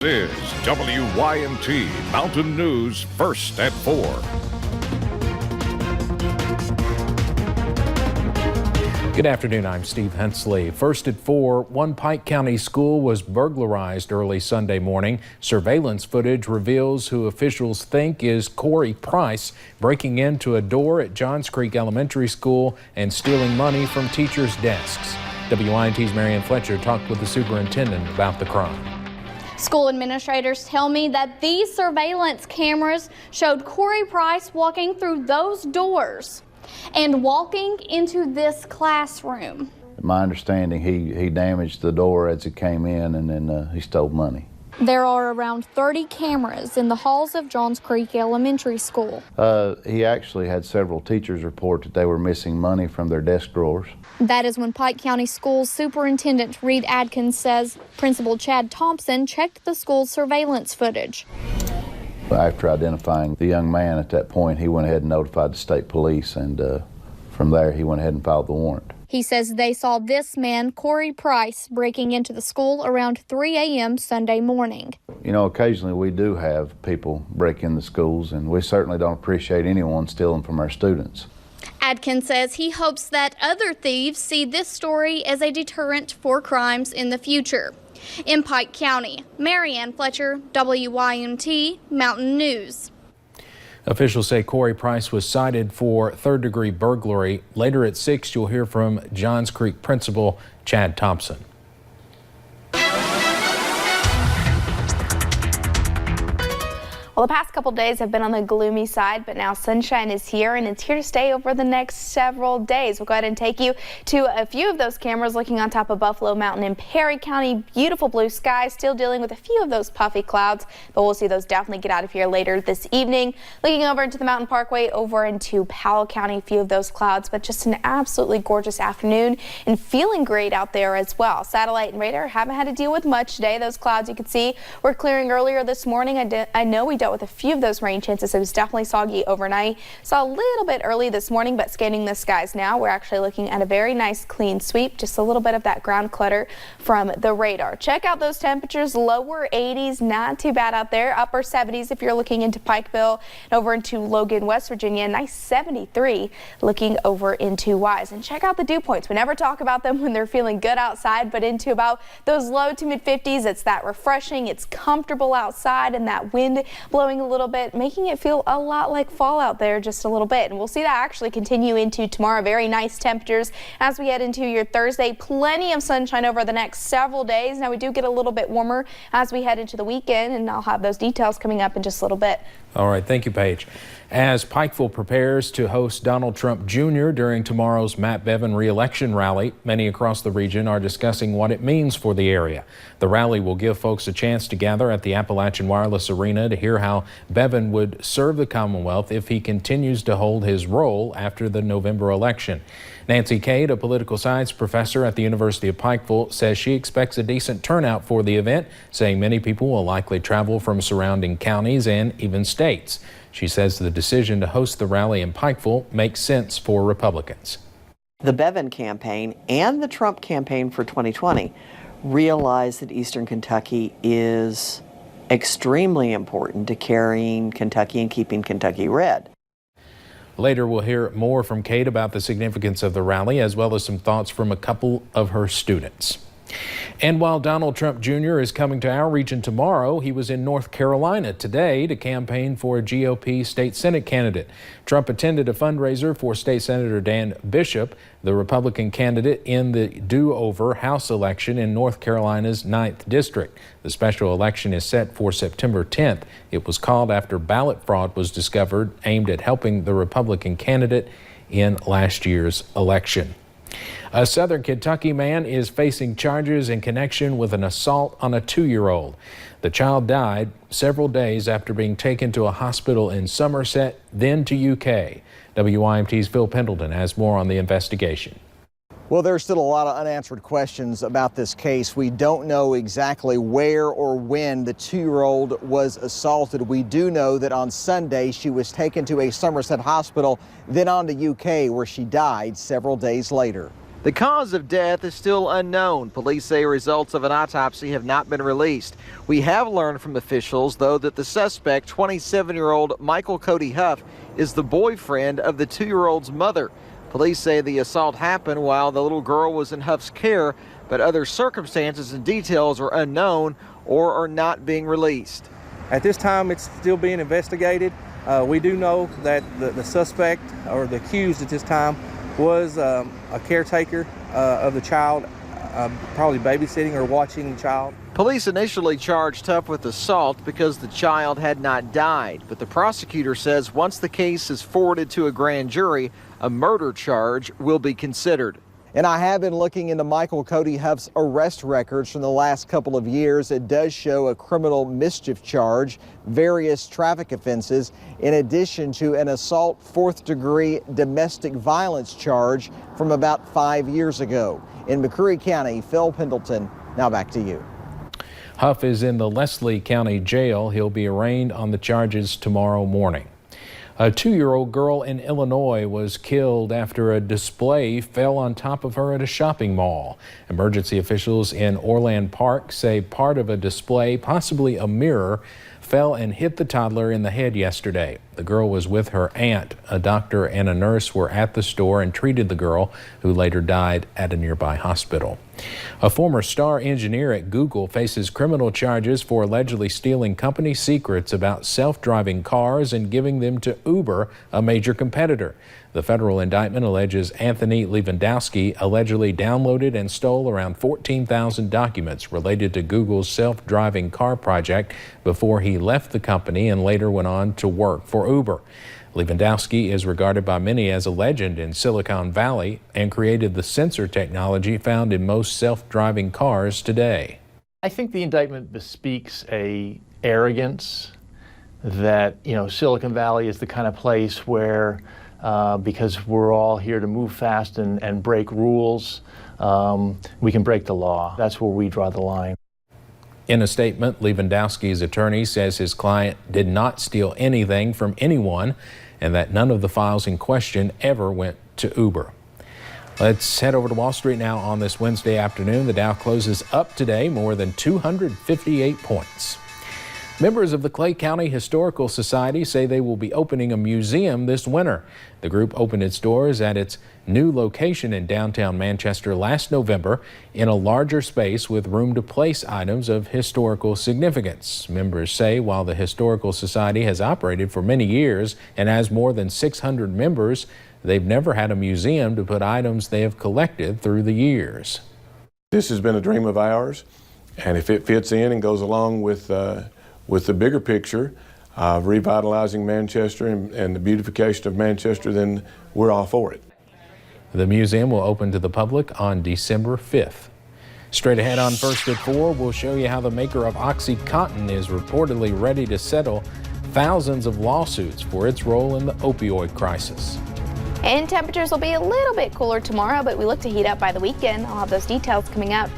This is WYMT Mountain News First at 4. Good afternoon, I'm Steve Hensley. First at 4, one Pike County school was burglarized early Sunday morning. Surveillance footage reveals who officials think is Corey Price breaking into a door at Johns Creek Elementary School and stealing money from teachers' desks. WYMT's Marianne Fletcher talked with the superintendent about the crime. School administrators tell me that these surveillance cameras showed Corey Price walking through those doors and walking into this classroom. My understanding, he damaged the door as it came in, and then he stole money. There are around 30 cameras in the halls of Johns Creek Elementary School. He actually had several teachers report that they were missing money from their desk drawers. That is when Pike County Schools Superintendent Reed Adkins says Principal Chad Thompson checked the school's surveillance footage. After identifying the young man at that point, he went ahead and notified the state police, and from there he went ahead and filed the warrant. He says they saw this man, Corey Price, breaking into the school around 3 a.m. Sunday morning. You know, occasionally we do have people break in the schools, and we certainly don't appreciate anyone stealing from our students. Adkins says he hopes that other thieves see this story as a deterrent for crimes in the future. In Pike County, Marianne Fletcher, WYMT Mountain News. Officials say Corey Price was cited for third-degree burglary. Later at 6, you'll hear from Johns Creek Principal Chad Thompson. Well, the past couple days have been on the gloomy side, but now sunshine is here, and it's here to stay over the next several days. We'll go ahead and take you to a few of those cameras looking on top of Buffalo Mountain in Perry County. Beautiful blue skies, still dealing with a few of those puffy clouds, but we'll see those definitely get out of here later this evening. Looking over into the Mountain Parkway, over into Powell County, a few of those clouds, but just an absolutely gorgeous afternoon and feeling great out there as well. Satellite and radar haven't had to deal with much today. Those clouds you can see were clearing earlier this morning. I know we dealt with a few of those rain chances. It was definitely soggy overnight. Saw a little bit early this morning, but scanning the skies now, we're actually looking at a very nice clean sweep. Just a little bit of that ground clutter from the radar. Check out those temperatures. Lower 80s, not too bad out there. Upper 70s if you're looking into Pikeville and over into Logan, West Virginia. Nice 73 looking over into Wise. And check out the dew points. We never talk about them when they're feeling good outside, but into about those low to mid 50s. It's that refreshing. It's comfortable outside, and that wind blowing a little bit, making it feel a lot like fall out there just a little bit. And we'll see that actually continue into tomorrow. Very nice temperatures as we head into your Thursday. Plenty of sunshine over the next several days. Now we do get a little bit warmer as we head into the weekend, and I'll have those details coming up in just a little bit. All right, thank you, Paige. As Pikeville prepares to host Donald Trump Jr. during tomorrow's Matt Bevin re-election rally, many across the region are discussing what it means for the area. The rally will give folks a chance to gather at the Appalachian Wireless Arena to hear how Bevin would serve the Commonwealth if he continues to hold his role after the November election. Nancy Cade, a political science professor at the University of Pikeville, says she expects a decent turnout for the event, saying many people will likely travel from surrounding counties and even states. She says the decision to host the rally in Pikeville makes sense for Republicans. The Bevin campaign and the Trump campaign for 2020 realize that Eastern Kentucky is extremely important to carrying Kentucky and keeping Kentucky red. Later, we'll hear more from Kate about the significance of the rally, as well as some thoughts from a couple of her students. And while Donald Trump Jr. is coming to our region tomorrow, he was in North Carolina today to campaign for a GOP state Senate candidate. Trump attended a fundraiser for State Senator Dan Bishop, the Republican candidate in the do-over House election in North Carolina's 9th District. The special election is set for September 10th. It was called after ballot fraud was discovered aimed at helping the Republican candidate in last year's election. A Southern Kentucky man is facing charges in connection with an assault on a 2-year-old. The child died several days after being taken to a hospital in Somerset, then to UK. WYMT's Phil Pendleton has more on the investigation. Well, there's still a lot of unanswered questions about this case. We don't know exactly where or when the 2-year-old was assaulted. We do know that on Sunday she was taken to a Somerset hospital, then on to UK, where she died several days later. The cause of death is still unknown. Police say results of an autopsy have not been released. We have learned from officials, though, that the suspect, 27-year-old Michael Cody Huff, is the boyfriend of the 2-year-old's mother. Police say the assault happened while the little girl was in Huff's care, but other circumstances and details are unknown or are not being released. At this time, it's still being investigated. We do know that the suspect, or the accused at this time, was a caretaker of the child, probably babysitting or watching the child. Police initially charged Huff with assault because the child had not died, but the prosecutor says once the case is forwarded to a grand jury, a murder charge will be considered. And I have been looking into Michael Cody Huff's arrest records from the last couple of years. It does show a criminal mischief charge, various traffic offenses, in addition to an assault 4th-degree domestic violence charge from about 5 years ago. In McCreary County, Phil Pendleton, now back to you. Huff is in the Leslie County Jail. He'll be arraigned on the charges tomorrow morning. A 2-year-old girl in Illinois was killed after a display fell on top of her at a shopping mall. Emergency officials in Orland Park say part of a display, possibly a mirror, fell and hit the toddler in the head yesterday. The girl was with her aunt. A doctor and a nurse were at the store and treated the girl, who later died at a nearby hospital. A former star engineer at Google faces criminal charges for allegedly stealing company secrets about self-driving cars and giving them to Uber, a major competitor. The federal indictment alleges Anthony Lewandowski allegedly downloaded and stole around 14,000 documents related to Google's self-driving car project before he left the company and later went on to work for Uber. Lewandowski is regarded by many as a legend in Silicon Valley and created the sensor technology found in most self-driving cars today. I think the indictment bespeaks a arrogance that, Silicon Valley is the kind of place where because we're all here to move fast and break rules, we can break the law. That's where we draw the line. In a statement, Lewandowski's attorney says his client did not steal anything from anyone and that none of the files in question ever went to Uber. Let's head over to Wall Street now on this Wednesday afternoon. The Dow closes up today more than 258 points. Members of the Clay County Historical Society say they will be opening a museum this winter. The group opened its doors at its new location in downtown Manchester last November in a larger space with room to place items of historical significance. Members say while the Historical Society has operated for many years and has more than 600 members, they've never had a museum to put items they have collected through the years. This has been a dream of ours, and if it fits in and goes along with the bigger picture of revitalizing Manchester and the beautification of Manchester, then we're all for it. The museum will open to the public on December 5th. Straight ahead on First at 4, we'll show you how the maker of OxyContin is reportedly ready to settle thousands of lawsuits for its role in the opioid crisis. And temperatures will be a little bit cooler tomorrow, but we look to heat up by the weekend. I'll have those details coming up.